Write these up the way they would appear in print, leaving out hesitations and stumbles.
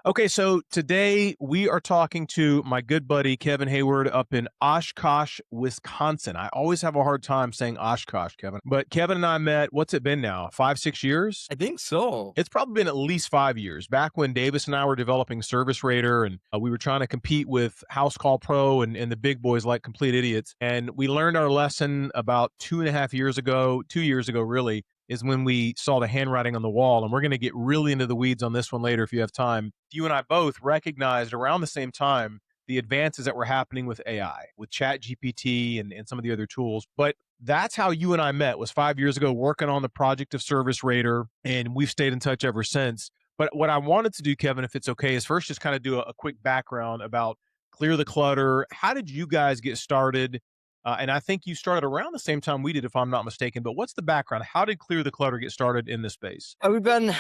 Okay, so today we are talking to my good buddy Kevin Hayward up in Oshkosh, Wisconsin. I always have a hard time saying Oshkosh, Kevin. But Kevin and I met, what's it been now? 5, 6 years? I think so. It's probably been at least 5 years. Back when Davis and I were developing Service Raider and we were trying to compete with House Call Pro and the big boys like complete idiots. And we learned our lesson about 2.5 years ago, 2 years ago, really, is when we saw the handwriting on the wall. And we're going to get really into the weeds on this one later if you have time. You and I both recognized around the same time the advances that were happening with AI, with Chat GPT and some of the other tools. But that's how you and I met, was 5 years ago working on the project of Service Raider, and we've stayed in touch ever since. But what I wanted to do, Kevin, if it's okay, is first just kind of do a quick background about Clear the Clutter. How did you guys get started? And I think you started around the same time we did, if I'm not mistaken. But what's the background? How did Clear the Clutter get started in this space? We've been, I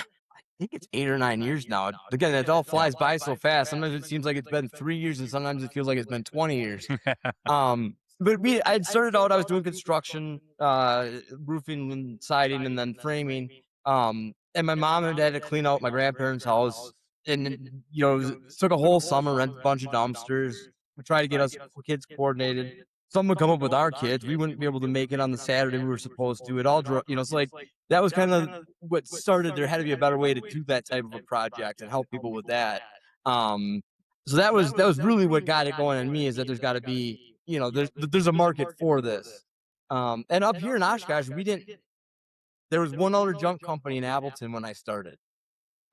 think it's 8 or 9 years now. Again, it all flies by so fast. Sometimes it seems like it's been 3 years, and sometimes it feels like it's been 20 years. But I had started out, I was doing construction, roofing and siding and then framing. And my mom and dad had to clean out my grandparents' house. And, it took a whole summer, rent a bunch of dumpsters. We tried to get us kids coordinated. Some would come up with our kids. We wouldn't be able to make it on the Saturday we were supposed to. It all, it's like that was kind of what started. There had to be a better way to do that type of a project and help people with that. So that was really what got it going in me, is that there's got to be, there's a market for this. And up here in Oshkosh, there was one other junk company in Appleton when I started.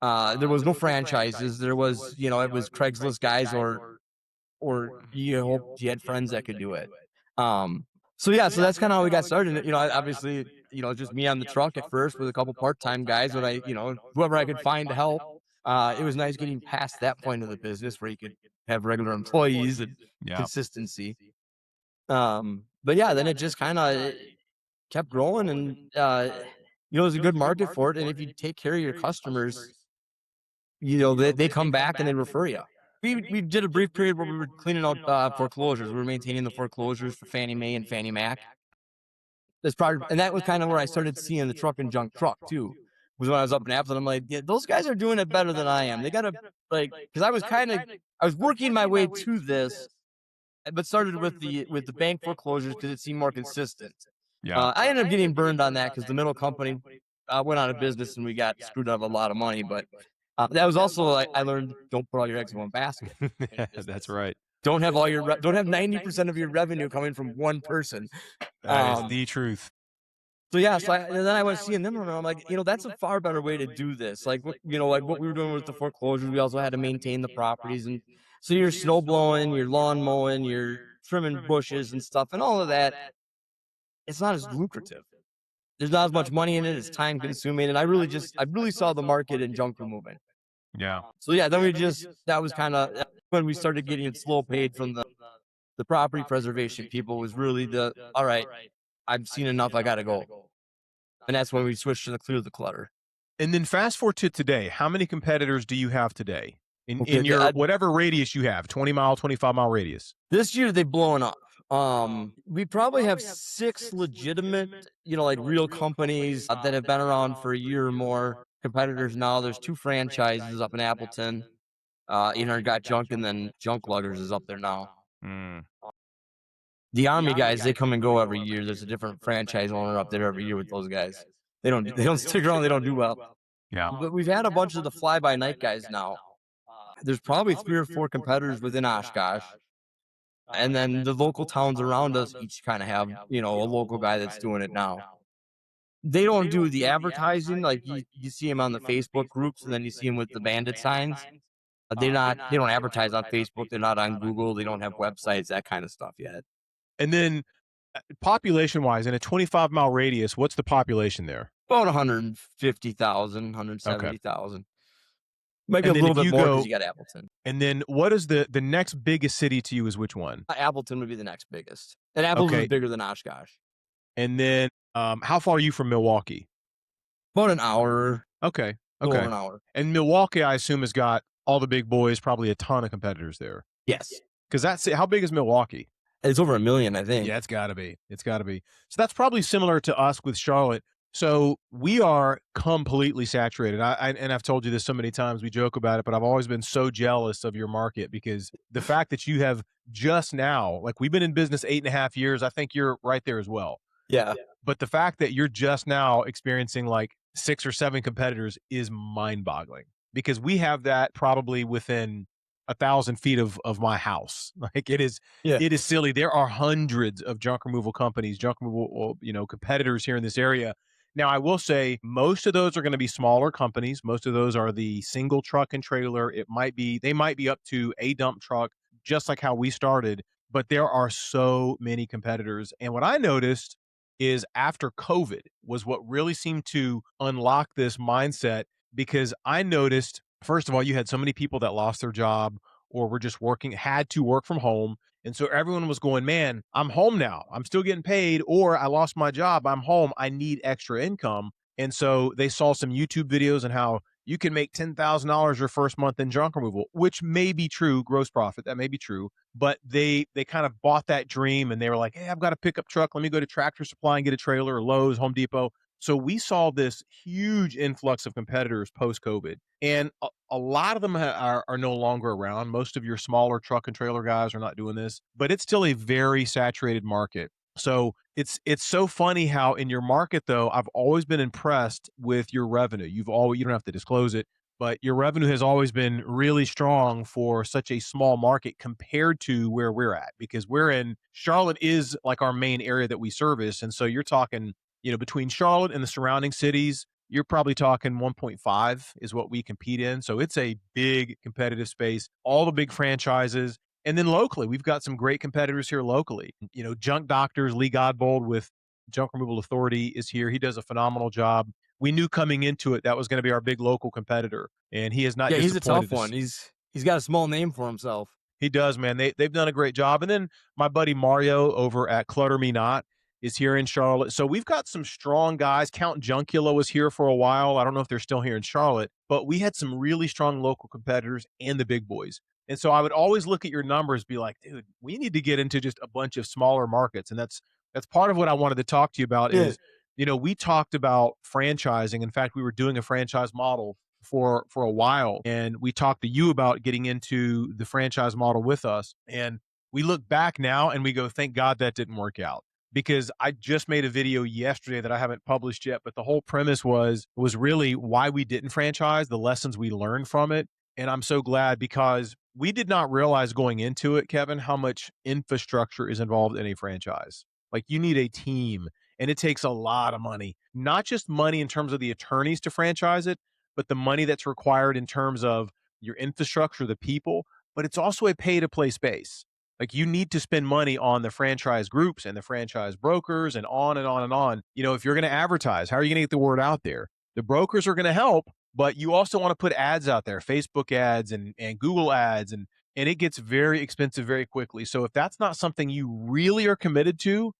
There was no franchises. There was, it was Craigslist guys or you hoped you had friends that could do it. So that's kind of how we got started. Obviously, just me on the truck at first with a couple part-time guys, but whoever I could find to help. It was nice getting past that point of the business where you could have regular employees and consistency. But yeah, then it just kind of kept growing, and there's a good market for it. And if you take care of your customers, they come back and they refer you. We did a brief period where we were cleaning out foreclosures. We were maintaining the foreclosures for Fannie Mae and Fannie Mac. And that was kind of where I started seeing the truck and junk truck too. Was when I was up in Appleton. I'm like, yeah, those guys are doing it better than I am. They gotta, because I was working my way to this, but started with the bank foreclosures because it seemed more consistent. Yeah. I ended up getting burned on that because the middle company went out of business and we got screwed out of a lot of money. But that was also, I learned, don't put all your eggs in one basket. That's right. Don't have 90% of your revenue coming from one person. That is the truth. So then I was seeing them, and I'm like, that's a far better way to do this. Like what we were doing with the foreclosures, we also had to maintain the properties, and so you're snow blowing, you're lawn mowing, you're trimming bushes and stuff, and all of that. It's not as lucrative. There's not as much money in it. It's time consuming, and I really saw the market in junk removing. Yeah. So then that was kind of when we started getting it slow paid from the property preservation people. Was really all right, I've seen enough, I gotta go. And that's when we switched to the Clear the Clutter. And then fast forward to today, how many competitors do you have today in your whatever radius you have, 20-mile, 25-mile radius? This year they've blown up. We probably have 6 legitimate, real companies that have been around for a year or more. Competitors now. There's 2 franchises up in Appleton. Got Junk, and then Junk Luggers is up there now. The Army guys, they come and go every year. There's a different franchise owner up there every year with those guys. They don't stick around. They don't do well. Yeah. But we've had a bunch of the fly-by-night guys now. There's probably 3 or 4 competitors within Oshkosh. And then the local towns around us each kind of have, a local guy that's doing it now. They don't do the advertising. Like you see them on the Facebook groups, and then you see them with the bandit signs. They don't advertise on Facebook. They're not on Google. They don't have websites, that kind of stuff yet. And then population-wise, in a 25-mile radius, what's the population there? About 150,000, 170,000. Okay. Maybe a little bit more because you got Appleton. And then what is the next biggest city to you is which one? Appleton would be the next biggest. And Appleton is bigger than Oshkosh. And then how far are you from Milwaukee? About an hour. Okay. Over an hour. And Milwaukee, I assume, has got all the big boys, probably a ton of competitors there. Yes. Because how big is Milwaukee? It's over 1 million, I think. Yeah, it's got to be. So that's probably similar to us with Charlotte. So we are completely saturated. And I've told you this so many times. We joke about it, but I've always been so jealous of your market because the fact that you have just now, like we've been in business 8.5 years, I think you're right there as well. Yeah. But the fact that you're just now experiencing like 6 or 7 competitors is mind boggling because we have that probably within 1,000 feet of my house. Like Yeah. it is silly. There are hundreds of junk removal companies, junk removal, competitors here in this area. Now, I will say most of those are going to be smaller companies. Most of those are the single truck and trailer. They might be up to a dump truck, just like how we started, but there are so many competitors. And what I noticed is after COVID was what really seemed to unlock this mindset because I noticed, first of all, you had so many people that lost their job or were just had to work from home. And so everyone was going, man, I'm home now. I'm still getting paid, or I lost my job. I'm home. I need extra income. And so they saw some YouTube videos on how you can make $10,000 your first month in junk removal, which may be true, gross profit. That may be true. But they kind of bought that dream and they were like, hey, I've got a pickup truck. Let me go to Tractor Supply and get a trailer, or Lowe's, Home Depot. So we saw this huge influx of competitors post COVID, and a lot of them are no longer around. Most of your smaller truck and trailer guys are not doing this, but it's still a very saturated market. So it's so funny how in your market though, I've always been impressed with your revenue. You don't have to disclose it, but your revenue has always been really strong for such a small market compared to where we're at because we're in Charlotte is like our main area that we service. And so you're talking, between Charlotte and the surrounding cities, you're probably talking 1.5 is what we compete in. So it's a big competitive space, all the big franchises. And then locally, we've got some great competitors here locally. Junk Doctors, Lee Godbold with Junk Removal Authority is here. He does a phenomenal job. We knew coming into it that was going to be our big local competitor, and he has not Yeah, he's a tough disappointed one. us. He's got a small name for himself. He does, man. They've done a great job. And then my buddy Mario over at Clutter Me Not is here in Charlotte. So we've got some strong guys. Count Junkula was here for a while. I don't know if they're still here in Charlotte, but we had some really strong local competitors and the big boys. And so I would always look at your numbers, be like, dude, we need to get into just a bunch of smaller markets. And that's part of what I wanted to talk to you about Yeah. is, we talked about franchising. In fact, we were doing a franchise model for a while, and we talked to you about getting into the franchise model with us, and we look back now and we go, thank God that didn't work out, because I just made a video yesterday that I haven't published yet, but the whole premise was really why we didn't franchise, the lessons we learned from it. And I'm so glad because we did not realize going into it, Kevin, how much infrastructure is involved in a franchise. Like you need a team, and it takes a lot of money, not just money in terms of the attorneys to franchise it, but the money that's required in terms of your infrastructure, the people, but it's also a pay to play space. Like you need to spend money on the franchise groups and the franchise brokers and on and on and on. If you're going to advertise, how are you going to get the word out there? The brokers are going to help, but you also want to put ads out there, Facebook ads and Google ads, and it gets very expensive very quickly. So if that's not something you really are committed to,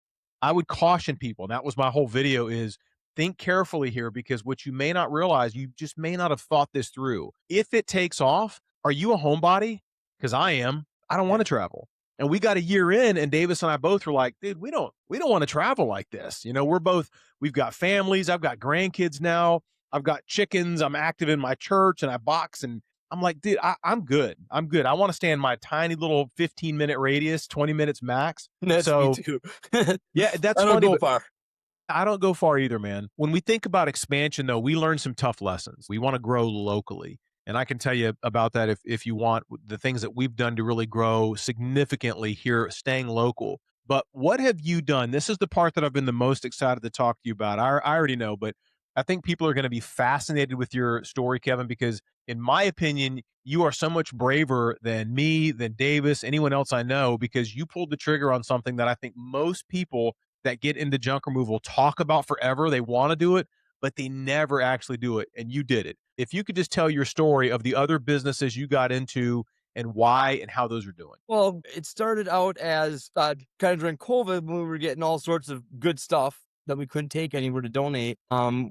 I would caution people. And that was my whole video is think carefully here because what you may not realize, you just may not have thought this through. If it takes off, are you a homebody? Because I am. I don't want Yeah. to travel. And we got a year in, and Davis and I both were like, dude, we don't want to travel like this. We've got families. I've got grandkids now. I've got chickens. I'm active in my church and I box. And I'm like, dude, I'm good. I'm good. I want to stay in my tiny little 15-minute radius, 20 minutes max. That's me So too. yeah, that's I don't funny. go But far. I don't go far either, man. When we think about expansion, though, we learn some tough lessons. We want to grow locally. And I can tell you about that if you want the things that we've done to really grow significantly here, staying local. But what have you done? This is the part that I've been the most excited to talk to you about. I already know, but I think people are going to be fascinated with your story, Kevin, because in my opinion, you are so much braver than me, than Davis, anyone else I know, because you pulled the trigger on something that I think most people that get into junk removal talk about forever. They want to do it, but they never actually do it. And you did it. If you could just tell your story of the other businesses you got into and why and how those are doing. Well, it started out as kind of during COVID when we were getting all sorts of good stuff that we couldn't take anywhere to donate.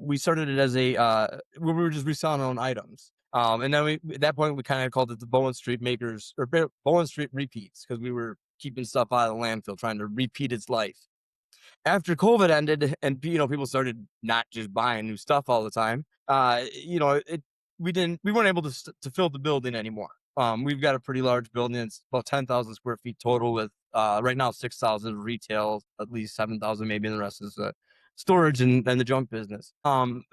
We started it as where we were just reselling our own items. And then at that point we kind of called it the Bowen Street Makers or Bowen Street Repeats because we were keeping stuff out of the landfill, trying to repeat its life. After COVID ended and people started not just buying new stuff all the time, we weren't able to fill the building anymore. We've got a pretty large building. It's about 10,000 square feet total with right now 6,000 retail, at least 7,000 maybe, and the rest is storage and the junk business.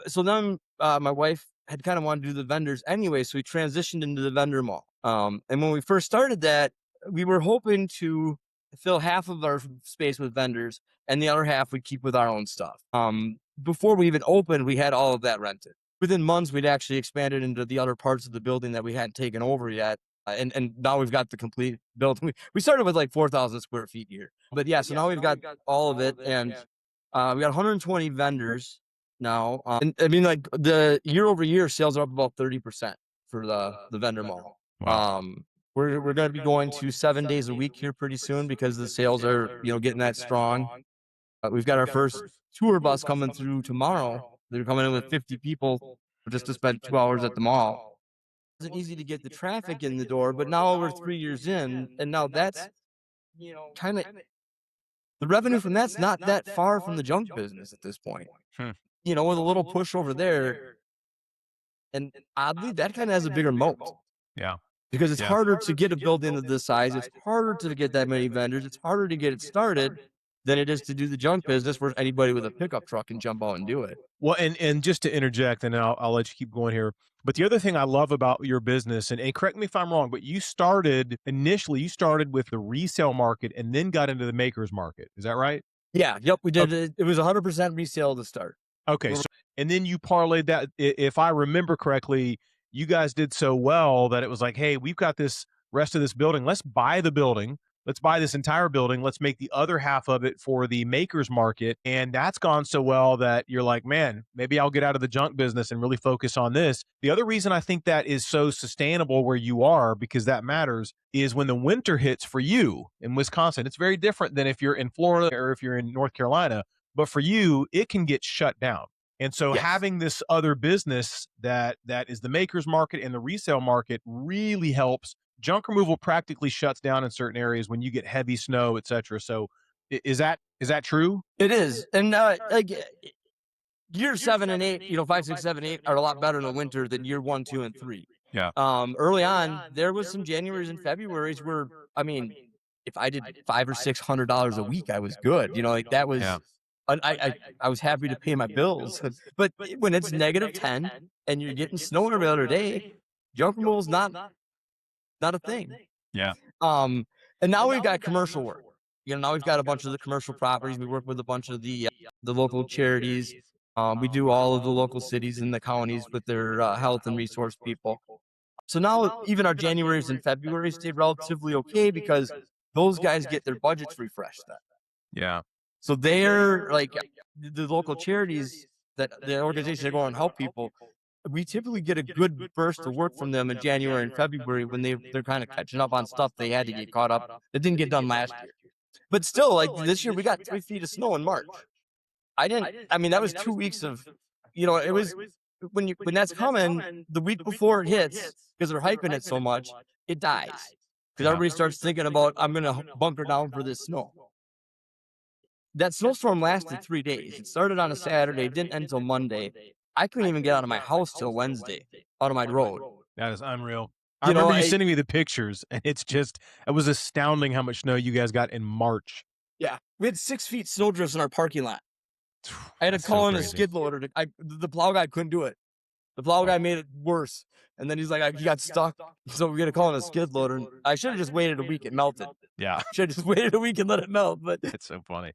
So then my wife had kind of wanted to do the vendors anyway, so we transitioned into the vendor mall. And when we first started that, we were hoping to fill half of our space with vendors and the other half we keep with our own stuff. Before we even opened, we had all of that rented. Within months, we'd actually expanded into the other parts of the building that we hadn't taken over yet. And now we've got the complete building. We started with like 4,000 square feet here. But yeah, so now we've got all of it. And we got 120 vendors now. And I mean, like the year over year sales are up about 30% for the vendor mall. Wow. We're going to be going to 7 days a week here pretty soon because the sales are getting that strong. We've got our first tour bus coming through tomorrow. They're coming in with 50 people just to spend 2 hours at the mall. It wasn't easy to get the traffic in the door, but now we're 3 years in, and now that's kind of the revenue from that's not that far from the junk business at this point. Hmm. With a little push over there, and oddly, that kind of has a bigger moat. Yeah. Because it's Yeah. harder to get a building of this size. It's harder to get that many vendors. It's harder to get it started than it is to do the junk business where anybody with a pickup truck can jump out and do it. Well, and just to interject, and I'll let you keep going here. But the other thing I love about your business, and correct me if I'm wrong, but you started with the resale market and then got into the makers market. Is that right? Yeah. Yep. We did it. It was 100% resale to start. Okay. So, and then you parlayed that. If I remember correctly, you guys did so well that it was like, hey, we've got this rest of this building. Let's buy the building. Let's buy this entire building. Let's make the other half of it for the makers market. And that's gone so well that you're like, man, maybe I'll get out of the junk business and really focus on this. The other reason I think that is so sustainable where you are, because that matters, is when the winter hits for you in Wisconsin. It's very different than if you're in Florida or if you're in North Carolina. But for you, it can get shut down. And so Yes. having this other business that is the makers market and the resale market really helps. Junk removal practically shuts down in certain areas when you get heavy snow, et cetera. So is that true? It is. And like year 7 and 8, 5, 6, 7, 8 are a lot better in the winter than year 1, 2, and 3. Yeah. Early on, there was some Januaries and Februaries where, I mean, if I did $500 or $600 a week, I was good. Like that was, Yeah. I was happy to pay my bills. But when it's -10 and you're getting snow every other day, junk removal is not a thing. Yeah. And now we've got commercial work. Now we've got a bunch of the commercial properties. We work with a bunch of the local charities. We do all of the local cities and the counties with their health and resource people. So now even our Januaries and Februaries stay relatively okay because those guys get their budgets refreshed then. Yeah. So they're like the local charities that the organizations that go and help people. We typically get a good burst of work from them in January and February when they're kind of catching up on stuff they had to get caught up that didn't get done last year. But still, like this year, we got 3 feet of snow in March. I mean, that was 2 weeks of, it was when that's coming, the week before it hits, because they're hyping it so much, it dies. Because everybody starts thinking about, I'm going to bunker down for this snow. That snowstorm lasted 3 days. It started on a Saturday, didn't end until Monday. I couldn't even get out of my house till Wednesday, out of my road. That is unreal. I remember you sending me the pictures, and it was astounding how much snow you guys got in March. Yeah. We had 6 feet snowdrifts in our parking lot. I had to call in a skid loader. The plow guy couldn't do it. The plow guy made it worse. And then he's like, he got stuck. So we got to call in a skid loader. And I should have just waited a week. It melted. Yeah. Should have just waited a week and let it melt. But it's so funny.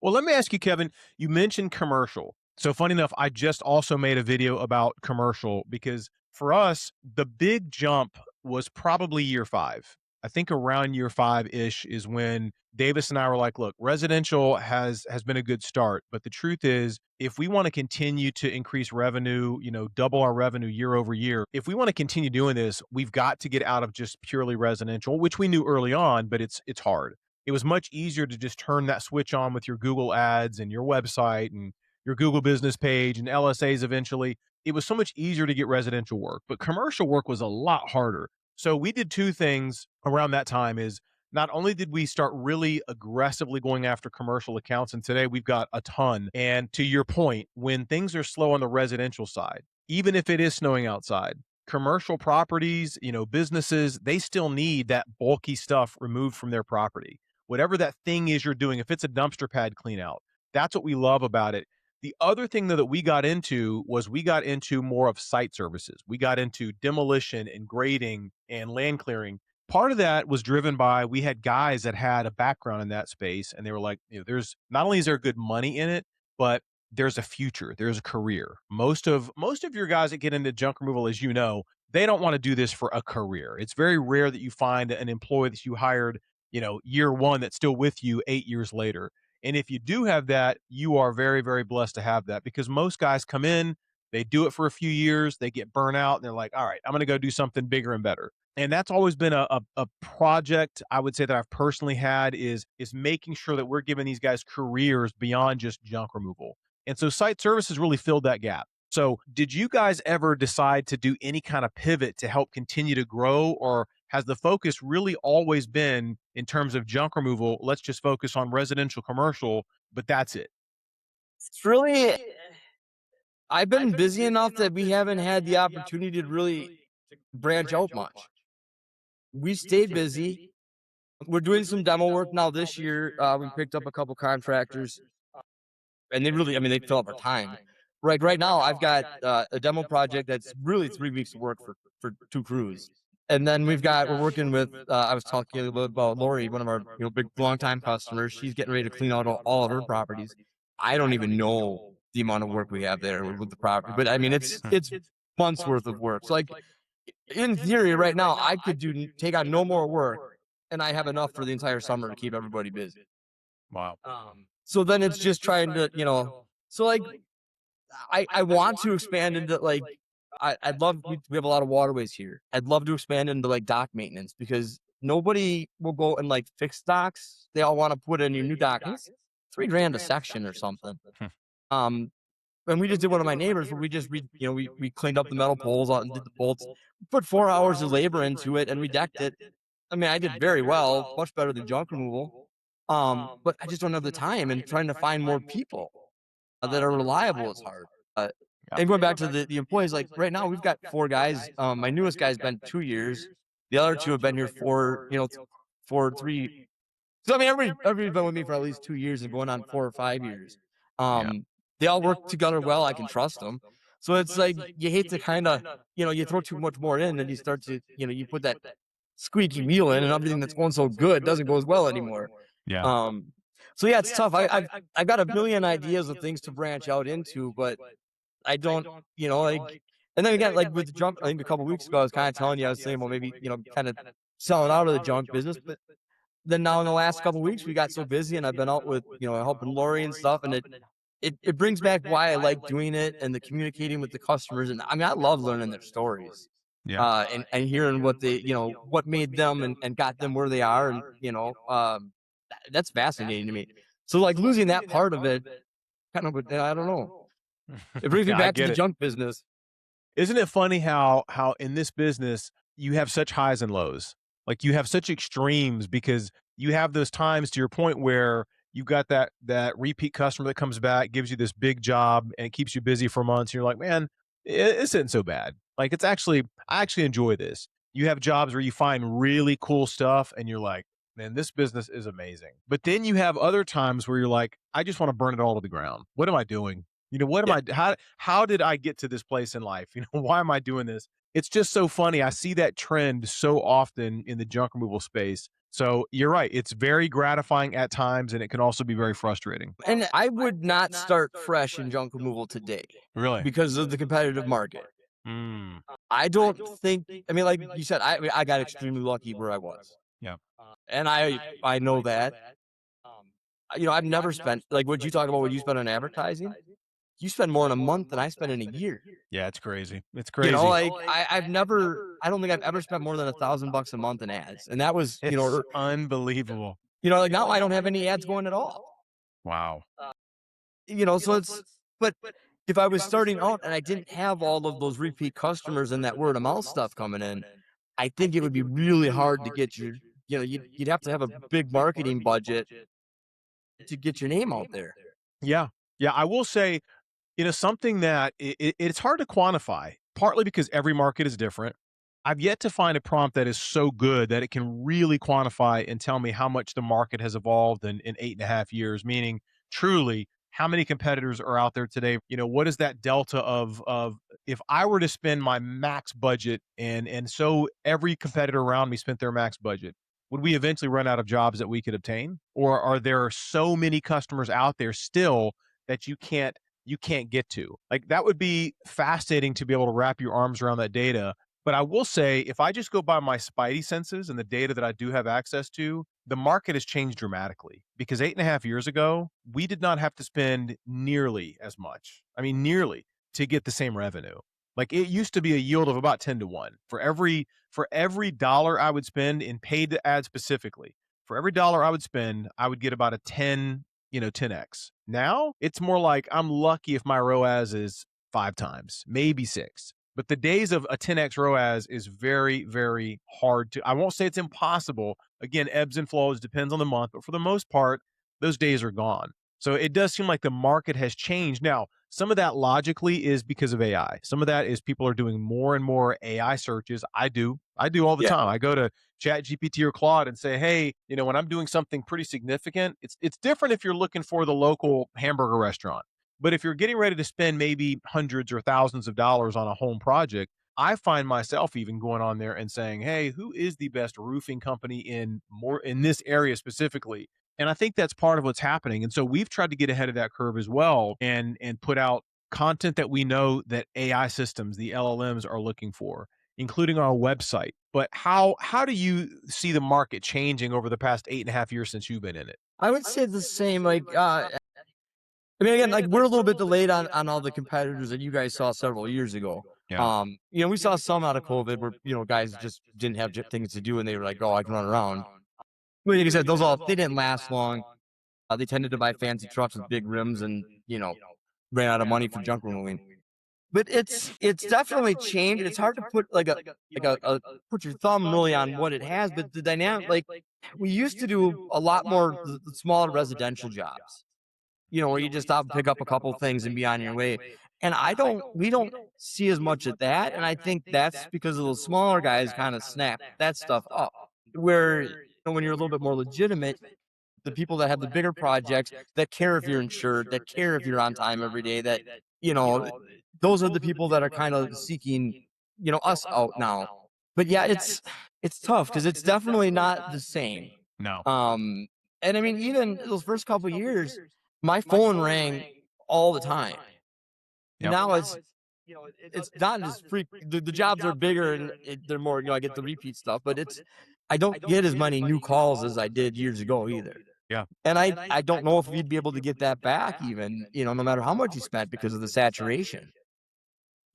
Well, let me ask you, Kevin, you mentioned commercial. So funny enough, I just also made a video about commercial because for us, the big jump was probably year 5. I think around year 5-ish is when Davis and I were like, look, residential has been a good start. But the truth is, if we want to continue to increase revenue, double our revenue year over year, if we want to continue doing this, we've got to get out of just purely residential, which we knew early on, but it's hard. It was much easier to just turn that switch on with your Google ads and your website and your Google business page and LSAs eventually. It was so much easier to get residential work, but commercial work was a lot harder. So we did 2 things around that time is not only did we start really aggressively going after commercial accounts, and today we've got a ton. And to your point, when things are slow on the residential side, even if it is snowing outside, commercial properties, businesses, they still need that bulky stuff removed from their property. Whatever that thing is you're doing, if it's a dumpster pad clean out, that's what we love about it. The other thing though that we got into was we got into more of site services. We got into demolition and grading and land clearing. Part of that was driven by we had guys that had a background in that space, and they were like, there's not only is there good money in it, but there's a future, there's a career. Most of your guys that get into junk removal, as you know, they don't want to do this for a career. It's very rare that you find an employee that you hired, year one that's still with you 8 years later. And if you do have that, you are very, very blessed to have that because most guys come in, they do it for a few years, they get burnt out, and they're like, all right, I'm going to go do something bigger and better. And that's always been a project I would say that I've personally had is making sure that we're giving these guys careers beyond just junk removal. And so site services really filled that gap. So, did you guys ever decide to do any kind of pivot to help continue to grow, or has the focus really always been in terms of junk removal? Let's just focus on residential, commercial, but that's it. It's really, I've been busy enough that we haven't had the opportunity to really branch out much. We stayed busy. We're doing some demo work now this year. We picked up a couple contractors, and they really, I mean, they fill up our time. Right now, I've got a demo project that's really 3 weeks of work for two crews. And then we're working with, I was talking a little bit about Lori, one of our big longtime customers. She's getting ready to clean out all of her properties. I don't even know the amount of work we have there with the property, but I mean, it's months worth of work. So like in theory, right now, I could take on no more work, and I have enough for the entire summer to keep everybody busy. Wow. So then it's just trying to, so like I want to expand into like I'd love we have a lot of waterways here. I'd love to expand into like dock maintenance because nobody will go and like fix docks. They all want to put in your new dock. And it's $3,000 a section or something. Hmm. Um, and we just did one of my neighbors where we just we cleaned up the metal poles out and did the bolts, put 4 hours of labor into it, and we decked it. I mean, I did very well, much better than junk removal. But I just don't have the time, and trying to find more people that are reliable is hard. Uh, Yeah. and going back to the employees, like right now we've got 4 guys. My newest guy's been 2 years. The other two have been here for 3. So I mean, everybody's been with me for at least 2 years and going on 4 or 5 years. Yeah. They all work together well. I can trust them. So it's like you hate to kind of you throw too much more in, and you start to you put that squeaky wheel in, and everything that's going so good doesn't go as well anymore. Yeah. So yeah, it's tough. I've got a million ideas of things to branch out into, but I don't, like. And then again, like with the junk, I think a couple weeks ago, I was kind of telling you, I was saying, well, maybe kind of selling out of the junk business, but then now in the last couple weeks, we got so busy, and I've been out with helping Lori and stuff, and it brings back why I like doing it and the communicating with the customers, and I mean, I love learning their stories. Yeah. And hearing what they, what made them and got them where they are. And, that's fascinating to me. So like losing that part of it kind of, I don't know. It brings me Yeah, I back to get the it. junk business. Isn't it funny how in this business you have such highs and lows? Like you have such extremes because you have those times to your point where you've got that repeat customer that comes back, gives you this big job and it keeps you busy for months. You're like, man, this isn't so bad. Like I actually enjoy this. You have jobs where you find really cool stuff and you're like, man, this business is amazing. But then you have other times where you're like, I just want to burn it all to the ground. What am I doing? What am Yeah. how did I get to this place in life? Why am I doing this? It's just so funny. I see that trend so often in the junk removal space. So you're right. It's very gratifying at times, and it can also be very frustrating. And I would not start fresh in junk removal today Really? because of the competitive market. Mm, I don't think, I mean, like you said, I got extremely lucky where I was. yeah. And I know that. I've never spent, like what you talk about, what you spend on advertising. You spend more in a month than I spend in a year. Yeah, it's crazy. It's crazy. Like I don't think I've ever spent more than $1,000 a month in ads. And that was, It's unbelievable. like now I don't have any ads going at all. Wow. So but if I was starting out and I didn't have all of those repeat customers and that word of mouth stuff coming in, I think it would be really hard to get you'd have to have a big marketing budget to get your name out there. Yeah. Yeah. I will say, something that it's hard to quantify, partly because every market is different. I've yet to find a prompt that is so good that it can really quantify and tell me how much the market has evolved in 8.5 years, meaning truly how many competitors are out there today. What is that delta of if I were to spend my max budget and so every competitor around me spent their max budget, would we eventually run out of jobs that we could obtain? Or are there so many customers out there still that you can't get to? Like, that would be fascinating to be able to wrap your arms around that data. But I will say, if I just go by my spidey senses and the data that I do have access to, the market has changed dramatically because 8.5 years ago, we did not have to spend nearly as much. I mean, nearly to get the same revenue. Like, it used to be a yield of about 10 to 1 for every dollar I would spend in paid ads specifically. For every dollar I would spend, I would get about a 10x. Now it's more like I'm lucky if my ROAS is 5 times, maybe 6. But the days of a 10x ROAS is very, very hard to. I won't say it's impossible. Again, ebbs and flows, depends on the month, but for the most part, those days are gone. So it does seem like the market has changed. Now, some of that logically is because of AI. Some of that is people are doing more and more AI searches. I do all the Yeah. time. I go to Chat GPT or Claude and say, hey, when I'm doing something pretty significant, it's different if you're looking for the local hamburger restaurant. But if you're getting ready to spend maybe hundreds or thousands of dollars on a home project, I find myself even going on there and saying, hey, who is the best roofing company in this area specifically? And I think that's part of what's happening. And so we've tried to get ahead of that curve as well and put out content that we know that AI systems, the LLMs, are looking for, including our website. But how do you see the market changing over the past 8.5 years since you've been in it? I would say the same. I mean, again, like we're a little bit delayed on all the competitors that you guys saw several years ago. Yeah. We saw some out of COVID where guys just didn't have things to do and they were like, "Oh, I can run around." But like I said, they didn't last long. They tended to buy fancy trucks with big rims and ran out of money for junk removing. But it's definitely changed. It's hard to put like a put your thumb really on what it has. But the dynamic, like we used to do a lot more the smaller residential jobs, where you just stop and pick up a couple things and be on your way. And we don't see as much of that. And I think that's because of those smaller guys kind of snap that stuff up. Where when you're a little bit more legitimate, the people that have the bigger projects that care if you're insured, that care if you're on time every day, that you know, those are the people that are kind of seeking, us out now. But yeah, it's tough because it's definitely not the same. No. Um, and I mean, even those first couple years, my phone rang all the time. Yep. Now it's not as the jobs are bigger and they're more, I get the repeat stuff, but I don't get as many new calls as I did years ago either. Yeah. And I don't know if we'd be able to get that back even, no matter how much you spent because of the saturation.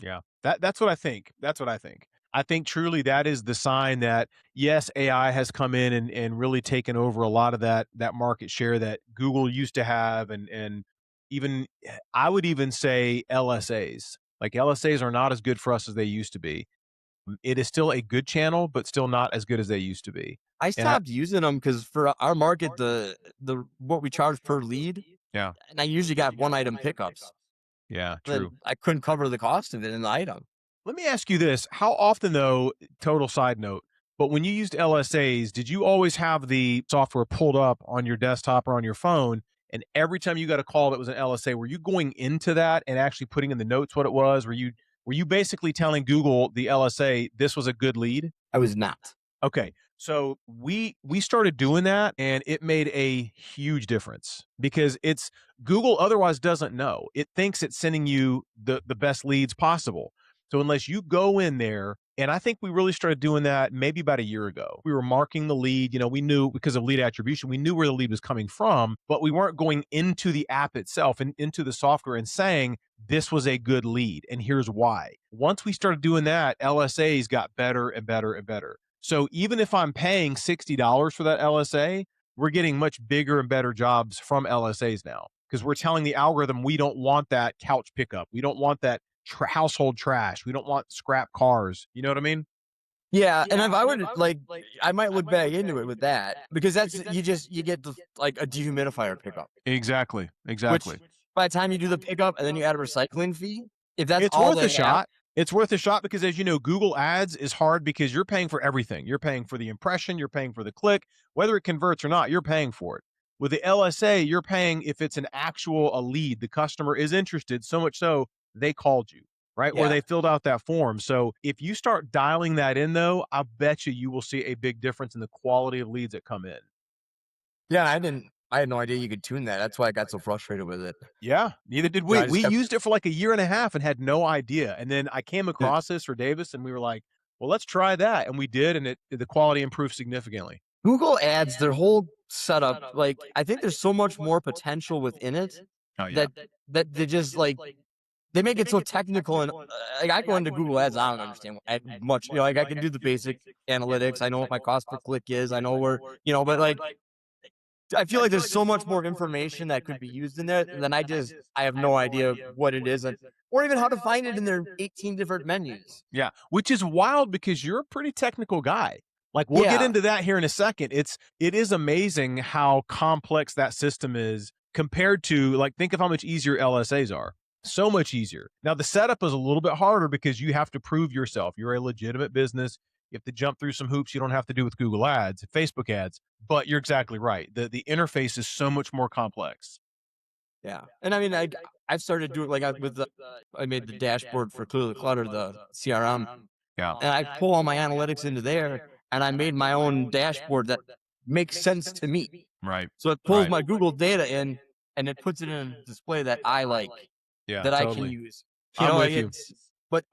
Yeah. That's what I think. That's what I think. I think truly that is the sign that yes, AI has come in and really taken over a lot of that market share that Google used to have and even I would even say LSAs. Like, LSAs are not as good for us as they used to be. It is still a good channel, but still not as good as they used to be. I And I stopped using them because for our market, the what we charge per lead, yeah, and I usually got one item pickups. yeah, Then true. I couldn't cover the cost of it in the item. Let me ask you this. How often, though, total side note, but when you used LSAs, did you always have the software pulled up on your desktop or on your phone? And every time you got a call that was an LSA, were you going into that and actually putting in the notes what it was? Were you basically telling Google, the LSA, this was a good lead? I was not. Okay. So we started doing that and it made a huge difference because it's Google otherwise doesn't know. It thinks it's sending you the best leads possible. So unless you go in there, and I think we really started doing that maybe about a year ago. We were marking the lead, we knew because of lead attribution, we knew where the lead was coming from, but we weren't going into the app itself and into the software and saying this was a good lead and here's why. Once we started doing that, LSAs got better and better and better. So even if I'm paying $60 for that LSA, we're getting much bigger and better jobs from LSAs now because we're telling the algorithm we don't want that couch pickup. We don't want that household trash. We don't want scrap cars. You know what I mean? Yeah, and if I were to like, I might look back into it with that because that's you get the like a dehumidifier pickup, Exactly. which Exactly. by the time you do the pickup and then you add a recycling fee, if that's It's all worth a they have, shot. It's worth a shot because, as you know, Google Ads is hard because you're paying for everything. You're paying for the impression, you're paying for the click, whether it converts or not, you're paying for it. With the LSA, you're paying if it's an actual a lead, the customer is interested, so much so they called you, right? Or yeah, they filled out that form. So if you start dialing that in though, I bet you will see a big difference in the quality of leads that come in. yeah, I had no idea you could tune that. That's why I got so frustrated with it. Yeah, neither did You know, we. I just We kept used it for like a year and a half and had no idea. And then I came the across this for Davis and we were like, well, let's try that. And we did, and the quality improved significantly. Google Ads, their whole setup. Like, I think there's so much more potential within it Oh yeah. that they just like they make it so technical and like I go into Google Ads, I don't understand much. You know, like I can do the basic analytics. I know what my cost per click is. I know where but like I feel like there's so much more information that could be used in there than I have no idea what it is or even how to find it in their 18 different menus. Yeah, which is wild because you're a pretty technical guy. Like we'll get Yeah. into that here in a second. It is amazing how complex that system is compared to like think of how much easier LSAs are. So much easier. Now the setup is a little bit harder because you have to prove yourself. You're a legitimate business. You have to jump through some hoops you don't have to do with Google Ads, Facebook ads. But you're exactly right. The interface is so much more complex. Yeah. And I mean I've started doing like I made the dashboard for Clear the Clutter, the CRM, Yeah. and I pull all my analytics into there and I made my own dashboard that makes sense to me. Right. So it pulls Right. my Google data in and it puts it in a display that I like, Yeah, that I can totally. use. I'm Like with you. it's but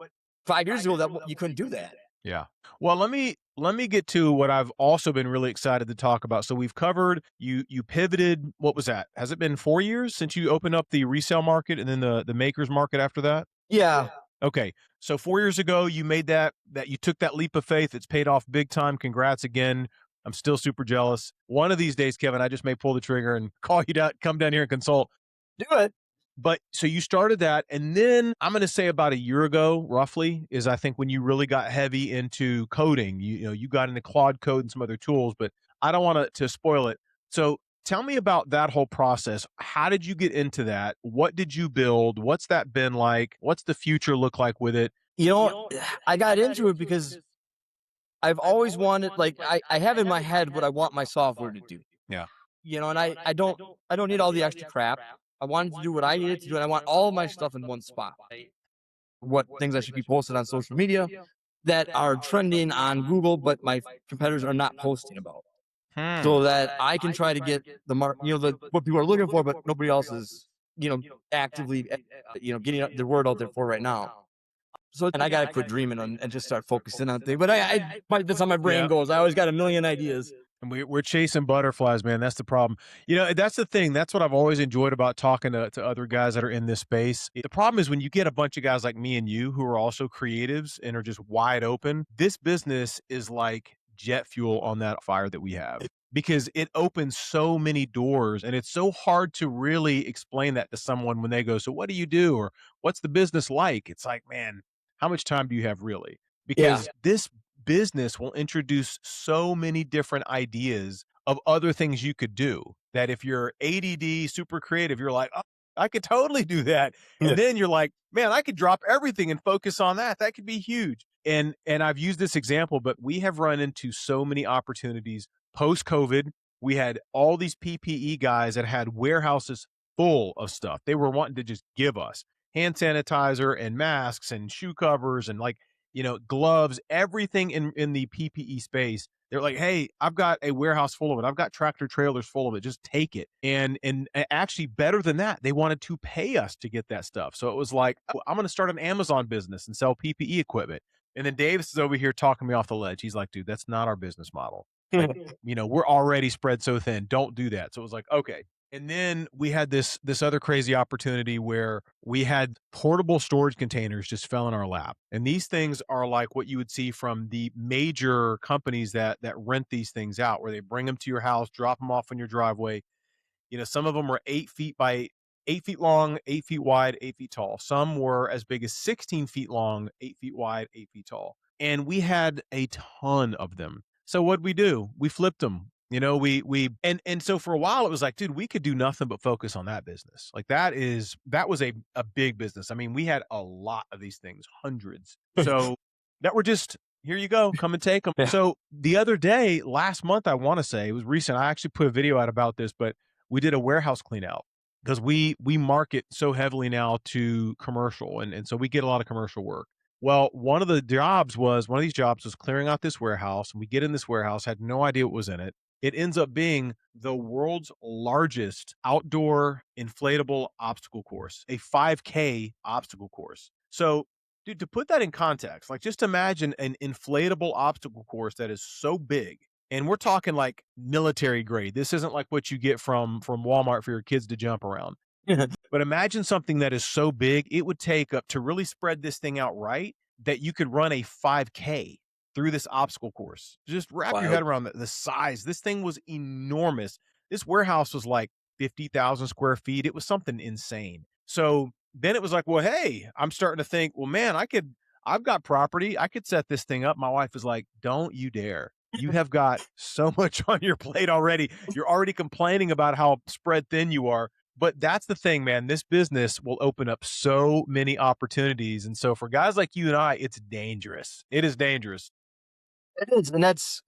5 years ago you couldn't do that. Yeah. Well, let me get to what I've also been really excited to talk about. So we've covered you pivoted. What was that? Has it been 4 years since you opened up the resale market and then the makers market after that? Yeah. Okay. So 4 years ago you made that you took that leap of faith. It's paid off big time. Congrats again. I'm still super jealous. One of these days, Kevin, I just may pull the trigger and call you down, come down here and consult. Do it. But so you started that, and then I'm going to say about a year ago, roughly, is I think when you really got heavy into coding. You got into Claude Code and some other tools, but I don't want to spoil it. So tell me about that whole process. How did you get into that? What did you build? What's that been like? What's the future look like with it? You know, I got into it because I've always wanted I have in my head what I want my software to do. Yeah. And I don't need all the extra crap. I wanted to do what I needed to do, and I want all of my stuff in one spot. What things I should be posted on social media that are trending on Google, but my competitors are not posting about, Hmm. so that I can try to get the what people are looking for, but nobody else is actively getting their word out there for right now. So and I gotta quit dreaming and just start focusing on things. But that's how my brain Yeah. goes. I always got a million ideas. And we're chasing butterflies, man. That's the problem. That's the thing. That's what I've always enjoyed about talking to other guys that are in this space. The problem is when you get a bunch of guys like me and you who are also creatives and are just wide open, this business is like jet fuel on that fire that we have because it opens so many doors and it's so hard to really explain that to someone when they go, so what do you do? Or what's the business like? It's like, man, how much time do you have really? Yeah. Because this business will introduce so many different ideas of other things you could do that if you're ADD, super creative, you're like, oh, I could totally do that. Yeah. And then you're like, man, I could drop everything and focus on that. That could be huge. And I've used this example, but we have run into so many opportunities post COVID. We had all these PPE guys that had warehouses full of stuff. They were wanting to just give us hand sanitizer and masks and shoe covers and like gloves, everything in the PPE space. They're like, hey, I've got a warehouse full of it. I've got tractor trailers full of it. Just take it. And actually, better than that, they wanted to pay us to get that stuff. So it was like, oh, I'm going to start an Amazon business and sell PPE equipment. And then Davis is over here talking me off the ledge. He's like, dude, that's not our business model. Like, we're already spread so thin. Don't do that. So it was like, okay. And then we had this other crazy opportunity where we had portable storage containers just fell in our lap. And these things are like what you would see from the major companies that rent these things out, where they bring them to your house, drop them off in your driveway. Some of them were 8 feet by 8 feet long, 8 feet wide, 8 feet tall. Some were as big as 16 feet long, 8 feet wide, 8 feet tall. and we had a ton of them. So what'd we do? We flipped them. And so for a while it was like, dude, we could do nothing but focus on that business. Like that was a big business. I mean, we had a lot of these things, hundreds. So that were just here you go, come and take them. Yeah. So the other day, last month, I want to say it was recent. I actually put a video out about this, but we did a warehouse clean out because we market so heavily now to commercial, and so we get a lot of commercial work. Well, one of these jobs was clearing out this warehouse, and we get in this warehouse, had no idea what was in it. It ends up being the world's largest outdoor inflatable obstacle course, a 5K obstacle course. So, dude, to put that in context, like just imagine an inflatable obstacle course that is so big. And we're talking like military grade. This isn't like what you get from Walmart for your kids to jump around. But imagine something that is so big, it would take up to really spread this thing out right, that you could run a 5K through this obstacle course. Just wrap your head Wild. around the size. This thing was enormous. This warehouse was like 50,000 square feet. It was something insane. So then it was like, well, hey, I'm starting to think, well, man, I've got property. I could set this thing up. My wife is like, don't you dare. You have got so much on your plate already. You're already complaining about how spread thin you are. But that's the thing, man. This business will open up so many opportunities. And so for guys like you and I, it's dangerous. It is dangerous. It is, and that's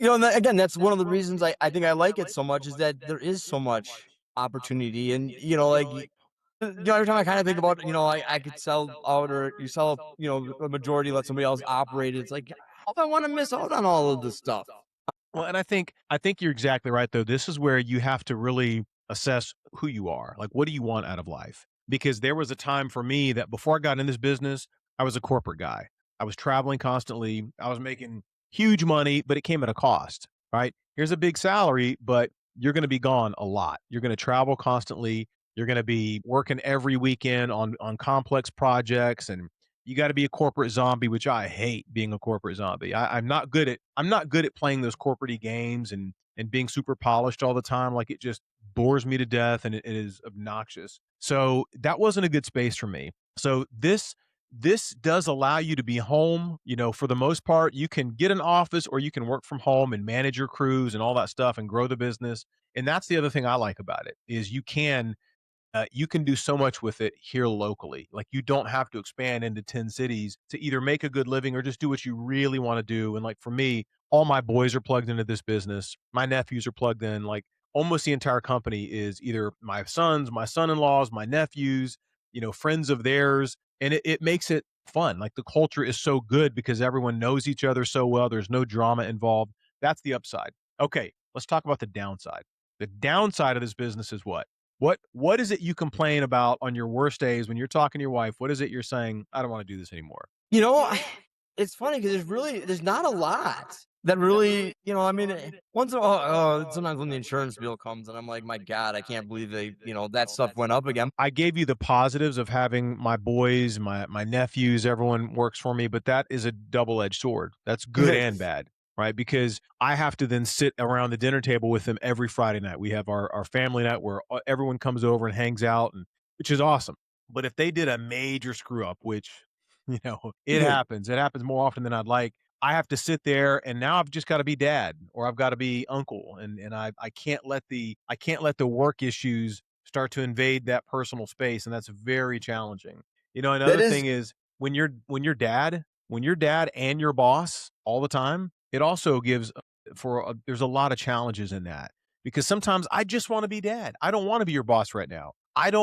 and again, that's one of the reasons I think I like it so much is that there is so much opportunity, and every time I kind of think about I could sell out or you sell a majority, let somebody else operate it. It's like how if I want to miss out on all of this stuff? Well, and I think you're exactly right though. This is where you have to really assess who you are. Like what do you want out of life? Because there was a time for me that before I got in this business, I was a corporate guy. I was traveling constantly. I was making huge money, but it came at a cost, right? Here's a big salary, but you're going to be gone a lot. You're going to travel constantly. You're going to be working every weekend on complex projects, and you got to be a corporate zombie, which I hate being a corporate zombie. I'm not good at playing those corporate games and being super polished all the time. Like it just bores me to death, and it is obnoxious. So that wasn't a good space for me. So this does allow you to be home. For the most part, you can get an office or you can work from home and manage your crews and all that stuff and grow the business. And that's the other thing I like about it is you can do so much with it here locally. Like you don't have to expand into 10 cities to either make a good living or just do what you really want to do. And like for me, all my boys are plugged into this business. My nephews are plugged in. Like almost the entire company is either my sons, my son-in-laws, my nephews, friends of theirs. And it makes it fun. Like the culture is so good because everyone knows each other so well. There's no drama involved. That's the upside. Okay, let's talk about the downside. The downside of this business is what? What is it you complain about on your worst days when you're talking to your wife? What is it you're saying, "I don't wanna do this anymore?" You know, it's funny because there's not a lot that really, I mean, once in a while, sometimes when the insurance bill comes and I'm like, my God, I can't believe that stuff went up again. I gave you the positives of having my boys, my nephews, everyone works for me, but that is a double-edged sword. That's good and bad, right? Because I have to then sit around the dinner table with them every Friday night. We have our family night where everyone comes over and hangs out, and which is awesome. But if they did a major screw up, which, it happens more often than I'd like. I have to sit there and now I've just got to be dad or I've got to be uncle, and I can't let the work issues start to invade that personal space, and that's very challenging. That Another is, thing is when you're dad and your boss all the time, it also gives there's a lot of challenges in that because sometimes I just want to be dad. I don't want to be your boss right now. I'd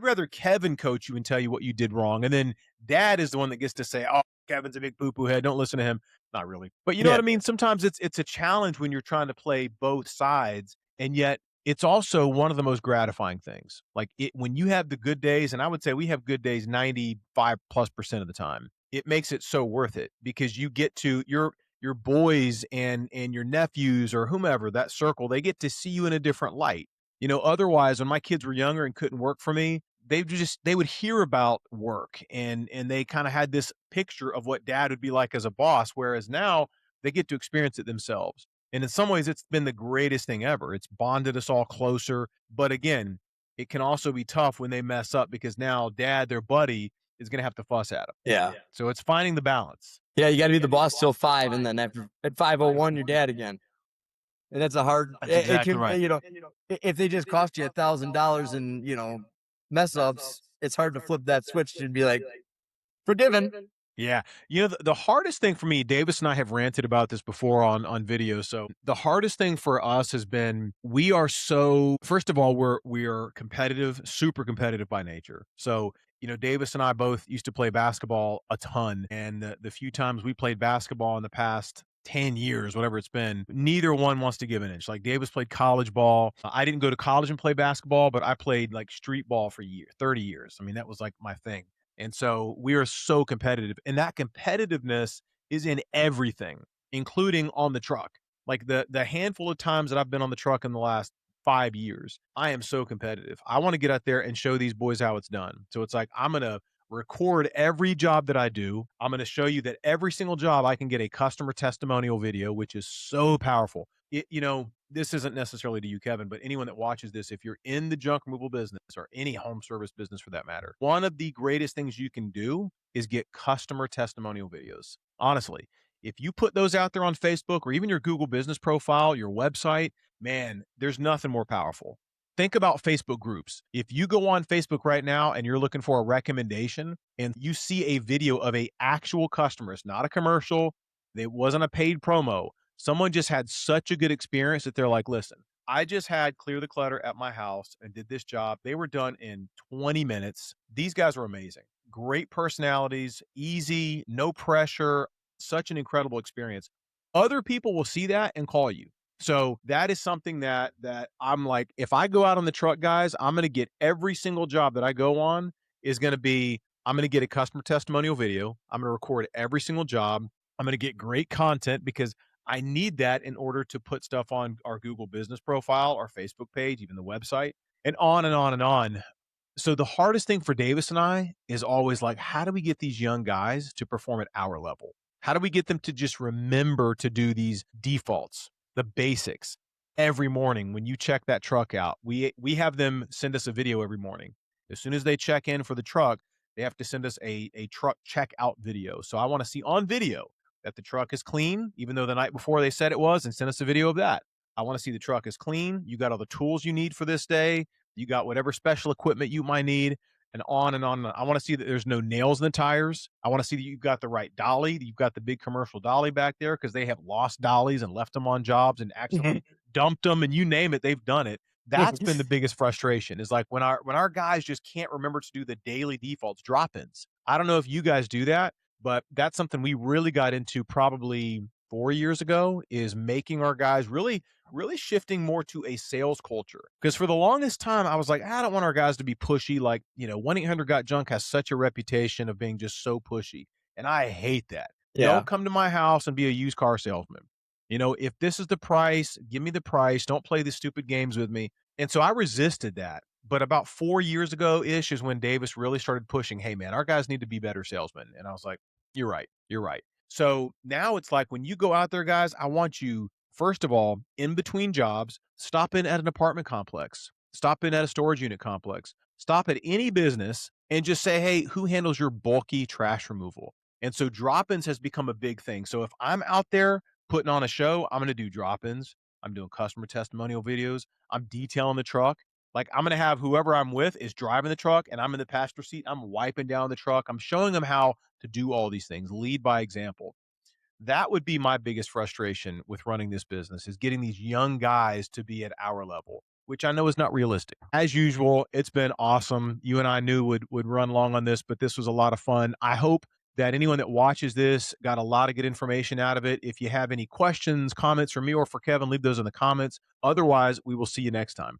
rather Kevin coach you and tell you what you did wrong. And then dad is the one that gets to say, "Oh, Kevin's a big poo-poo head. Don't listen to him." Not really. But you know yeah, what I mean? Sometimes it's a challenge when you're trying to play both sides, and yet it's also one of the most gratifying things. Like when you have the good days, and I would say we have good days 95+% of the time. It makes it so worth it because you get to your boys and your nephews or whomever, that circle, they get to see you in a different light. Otherwise, when my kids were younger and couldn't work for me, they would hear about work and they kind of had this picture of what dad would be like as a boss, whereas now they get to experience it themselves. And in some ways, it's been the greatest thing ever. It's bonded us all closer. But again, it can also be tough when they mess up because now dad, their buddy, is going to have to fuss at them. yeah. So it's finding the balance. Yeah, you got to be the boss till 5, and then after at 5:01, you're dad again. And that's a hard. That's It exactly can, right. if they just cost you $1,000 in mess ups, it's hard to flip that switch and be like forgiven. Yeah. The hardest thing for me, Davis and I have ranted about this before on video. So the hardest thing for us has been we are so first of all, we are competitive, super competitive by nature. So, Davis and I both used to play basketball a ton. And the few times we played basketball in the past 10 years, whatever it's been, neither one wants to give an inch. Like Davis played college ball. I didn't go to college and play basketball, but I played like street ball for 30 years. I mean, that was like my thing. And so we are so competitive. And that competitiveness is in everything, including on the truck. Like the handful of times that I've been on the truck in the last 5 years, I am so competitive. I want to get out there and show these boys how it's done. So it's like I'm gonna record every job that I do. I'm gonna show you that every single job I can get a customer testimonial video, which is so powerful. This isn't necessarily to you, Kevin, but anyone that watches this, if you're in the junk removal business or any home service business for that matter, one of the greatest things you can do is get customer testimonial videos. Honestly, if you put those out there on Facebook or even your Google business profile, your website, man, there's nothing more powerful. Think about Facebook groups. If you go on Facebook right now and you're looking for a recommendation and you see a video of a actual customer, it's not a commercial, it wasn't a paid promo. Someone just had such a good experience that they're like, listen, I just had Clear the Clutter at my house and did this job. They were done in 20 minutes. These guys are amazing. Great personalities, easy, no pressure, such an incredible experience. Other people will see that and call you. So that is something that I'm like, if I go out on the truck, guys, I'm going to get every single job that I go on is going to be, I'm going to get a customer testimonial video. I'm going to record every single job. I'm going to get great content because I need that in order to put stuff on our Google business profile, our Facebook page, even the website, and on and on and on. So the hardest thing for Davis and I is always like, how do we get these young guys to perform at our level? How do we get them to just remember to do these defaults, the basics every morning when you check that truck out? We have them send us a video every morning. As soon as they check in for the truck, they have to send us a truck checkout video. So I want to see on video that the truck is clean, even though the night before they said it was, and send us a video of that. I want to see the truck is clean. You got all the tools you need for this day. You got whatever special equipment you might need, and on and on. And on. I want to see that there's no nails in the tires. I want to see that you've got the right dolly, that you've got the big commercial dolly back there because they have lost dollies and left them on jobs and accidentally dumped them, and you name it, they've done it. That's been the biggest frustration is like when our guys just can't remember to do the daily defaults, drop-ins. I don't know if you guys do that, but that's something we really got into probably 4 years ago is making our guys really shifting more to a sales culture. Because for the longest time, I was like, I don't want our guys to be pushy. Like, 1-800 Got Junk has such a reputation of being just so pushy. And I hate that. Yeah, Don't come to my house and be a used car salesman. If this is the price, give me the price. Don't play these stupid games with me. And so I resisted that. But about 4 years ago ish is when Davis really started pushing, hey, man, our guys need to be better salesmen. And I was like, you're right. You're right. So now it's like when you go out there, guys, I want you, first of all, in between jobs, stop in at an apartment complex, stop in at a storage unit complex, stop at any business and just say, hey, who handles your bulky trash removal? And so drop ins has become a big thing. So if I'm out there putting on a show, I'm going to do drop ins. I'm doing customer testimonial videos. I'm detailing the truck. Like I'm going to have whoever I'm with is driving the truck and I'm in the passenger seat. I'm wiping down the truck. I'm showing them how to do all these things, lead by example. That would be my biggest frustration with running this business is getting these young guys to be at our level, which I know is not realistic. As usual, it's been awesome. You and I knew would run long on this, but this was a lot of fun. I hope that anyone that watches this got a lot of good information out of it. If you have any questions, comments for me or for Kevin, leave those in the comments. Otherwise, we will see you next time.